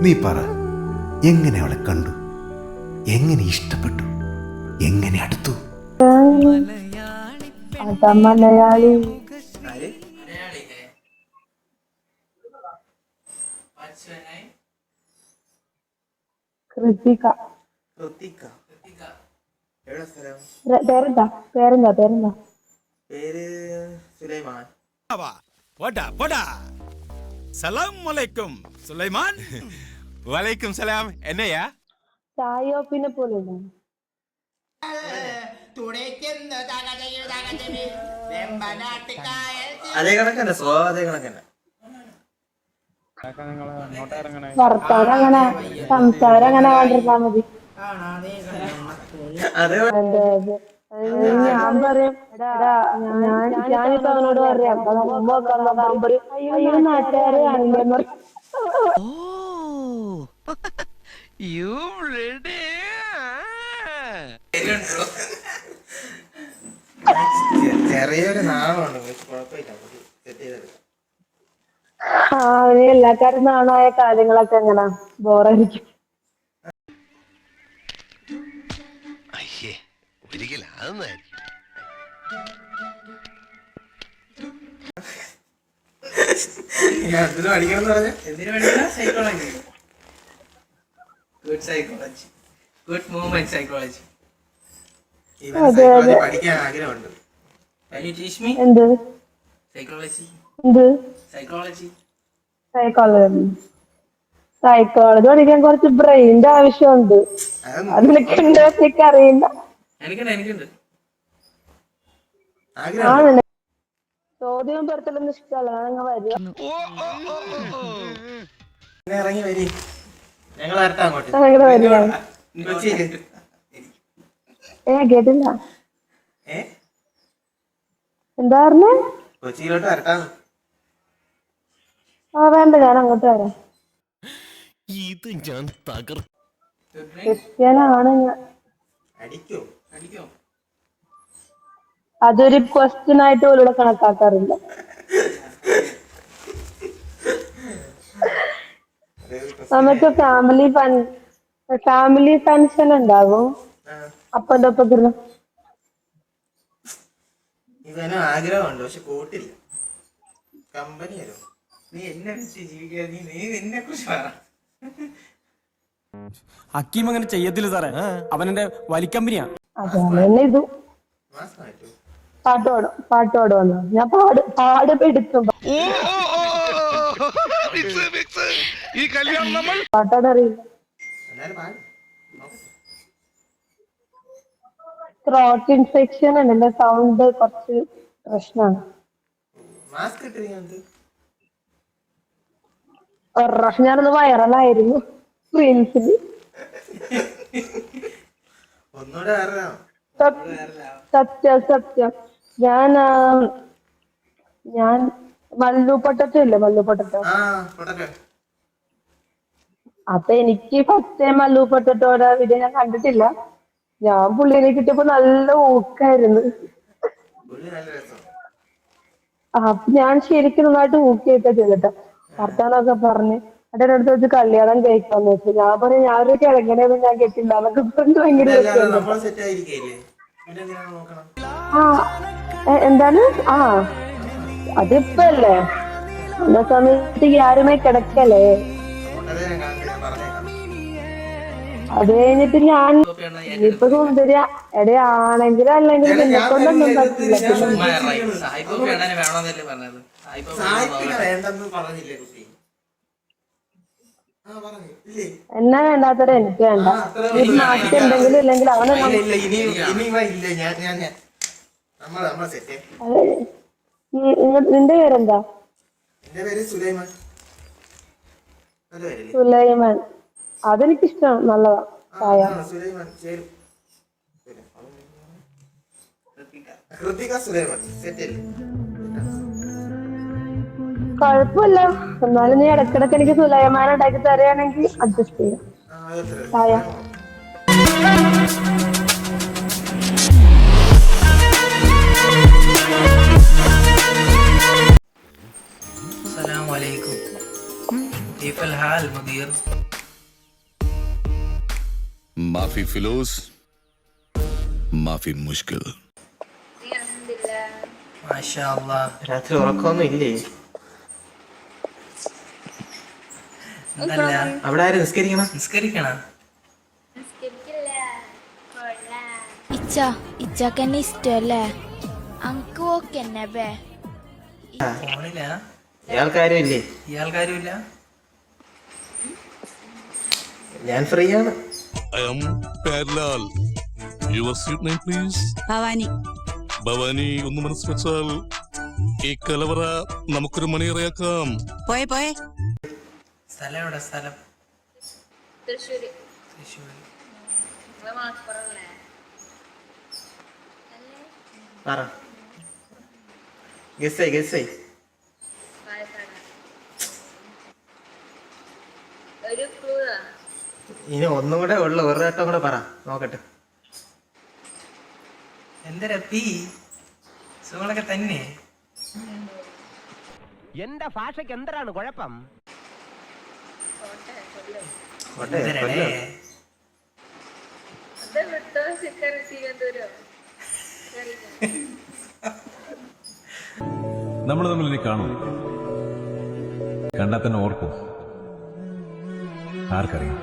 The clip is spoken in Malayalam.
നീ പറ, എങ്ങനെ അവളെ കണ്ടു, എങ്ങനെ ഇഷ്ടപ്പെട്ടു, എങ്ങനെ അടുത്തു? മലയാളി കൃതിക. പേരെന്താ പേരെന്താ പേരെന്താ? പേര് സുലൈമാൻ. സലാമലൈക്കും സുലൈമാൻ. വലൈക്കും സലാം. എന്നയാ ചായോപ്പിനെ പോലെ അതേ കണക്കന്നെ, സ്വ അതേ കണക്കന്നെ. വർത്താനം അങ്ങനെ സംസാരം അങ്ങനെ കണ്ടിരുന്നാ മതി. അതേ ഞാൻ പറയും ഞാനിപ്പോ അവനോട് പറയാം അയ്യോ നാട്ടുകാര് കാണില്ലെന്ന് പറയും. ചെറിയൊരു നാളുണ്ട്, കുഴപ്പമില്ല, സെറ്റ് ചെയ്തെടുക്കാം. അവന് എല്ലാ കാര്യം നാണായ കാര്യങ്ങളൊക്കെ എങ്ങനെ ബോറായിരിക്കും. എന്തിനു പഠിക്കണം എന്ന് പറഞ്ഞാൽ എന്തിനു പഠിക്കണം? Psychology, good psychology, good movement psychology. Psychology പഠിക്കാൻ ആഗ്രഹമുണ്ട്. എന്ത് സൈക്കോളജി, എന്ത് സൈക്കോളജി, സൈക്കോളജി സൈക്കോളജി പഠിക്കാൻ കുറച്ച് ബ്രെയിനിന്റെ ആവശ്യമുണ്ട്. അത് നിനക്കുണ്ടോ എനിക്ക് അറിയില്ല. എനിക്കുണ്ട് ആ ആഗ്രഹം. ചോദ്യം പെടുത്തലൊന്നും ഇഷ്ടമല്ല. ഞാനങ്ങ് വരിക. ഇറങ്ങി വരി, ഞങ്ങൾ വരട്ടെ അങ്ങോട്ട്. അങ്ങനെ വരിക. കൊച്ചിയില്. കേട്ടില്ല. ഏ എന്താ പറഞ്ഞേ? കൊച്ചിയിലോട്ട് വരട്ടാന്ന്. വേണ്ട, ഞാൻ അങ്ങോട്ട് വരാം. ഇത് ഞാൻ ക്രിസ്ത്യാനാണ് ഞാൻ. അടിക്കോ അടിക്കോ? അതൊരു ക്വസ്റ്റ്യൻ ആയിട്ട് പോലും കണക്കാക്കാറില്ല. നമുക്ക് ഫാമിലി ഫങ്ഷൻ ഉണ്ടാകും. അപ്പൻ്റെ ഒപ്പത്തിന് ഇവനും ആഗ്രഹമുണ്ട്, പക്ഷെ കൂട്ടില്ല. കമ്പനി വരും. നീ എന്നെ വെച്ച് ജീവിക്കാ, നീ നിന്നെ കുറിച്ച് പറ. ഹക്കീം അങ്ങനെ ചെയ്യത്തില്ല സാറേ, അവനെന്റെ വലിക്കമ്പനിയാ. അതന്നെ ഇത് പാട്ടോട് വന്നു. ഞാൻ പാടുപെടുത്തും പാട്ടോടറിയില്ല. ത്രോട്ട് ഇൻഫെക്ഷൻ ഉണ്ട്. എന്റെ സൗണ്ട് കുറച്ച് പ്രശ്നമാണ്. ഒരു പ്രാവശ്യം ഞാനൊന്ന് വൈറലായിരുന്നു റീൽസില്. സത്യം. ഞാൻ മല്ലു പൊട്ടറ്റോ ഇല്ലേ, മല്ലു പൊട്ടറ്റോ. അപ്പൊ എനിക്ക് ഫസ്റ്റ് ടൈം മല്ലു പൊട്ടറ്റോടെ വീഡിയോ ഞാൻ കണ്ടിട്ടില്ല. ഞാൻ പുള്ളിനെ കിട്ടിയപ്പോ നല്ല ഊക്കായിരുന്നു. അപ്പൊ ഞാൻ ശരിക്കും നന്നായിട്ട് ഊക്കിയൊക്കെ ചെയ്തിട്ട് വർത്താനൊക്കെ പറഞ്ഞ് അതിന്റെ അടുത്ത് വെച്ച് കല്യാണം കഴിക്കാന്ന് വെച്ചു. ഞാൻ പറഞ്ഞു ഞാനൊരു കിഴങ്ങനെയൊന്നും ഞാൻ കെട്ടില്ല എന്നൊക്കെ പറഞ്ഞ് ഭയങ്കര എന്താണ്. അതിപ്പല്ലേ എന്ന സമയത്ത് ആരുമേ കിടക്കല്ലേ. അത് കഴിഞ്ഞിട്ട് ഞാൻ ഇപ്പൊ സുന്ദരിയ എടയാണെങ്കിലും അല്ലെങ്കിലും എന്നെ കൊണ്ടൊന്നും പറ്റില്ല. എന്നാ വേണ്ടാത്തവരെ എനിക്ക് വേണ്ട. ഈ മാറ്റി എന്തെങ്കിലും ഇല്ലെങ്കിൽ അവനെ നിന്റെ പേരെന്താ? സുലൈമാൻ. അതെനിക്കിഷ്ടമാണ്, നല്ലതാ. ചായ കുഴപ്പമില്ല. എന്നാലും നീ ഇടക്കിടക്ക് എനിക്ക് സുലൈമാൻ ഉണ്ടാക്കി തരികയാണെങ്കിൽ അഡ്ജസ്റ്റ് ചെയ്യാം. ചായ السلام عليكم، كيف الحال مدير؟ माफी फिलोस, माफी मुश्किल. മാഷാ അല്ലാ. രാത്രി ഉറക്കമൊന്നും ഇല്ലേ? അവിടെ ആരും നിസ്കരിക്കണം. ഇച്ചക്കെന്നെ ഇഷ്ടല്ലേ അങ്ക് ഓക്കെന്നെ ബേ ഫോണിലാ? ഇയാൾക്കാരും ഇല്ല. ഞാൻ ഫ്രീ ആണ്. I am Padlal. Your sweet name, please. Bhavani ഒന്ന് മനസ്സ് വെച്ചാൽ ഈ കലവറ നമുക്കൊരു മണിയറയാക്കാം. പോയെ സ്ഥലം എവിടെ? തൃശ്ശൂര് പറ. ഗസ്സായി. ഒരു ക്ലൂ ഇനി ഒന്നും കൂടെ ഉള്ളു, ഒരു വട്ടം കൂടെ പറ നോക്കട്ടെ. എന്തരപ്പി സുഖങ്ങളൊക്കെ തന്നെ? എന്റെ ഭാഷയ്ക്ക് എന്താണ് കുഴപ്പം? നമ്മൾ തമ്മിൽ ഇനി കാണും, കണ്ടാൽ തന്നെ ഓർക്കും. ആർക്കറിയാം?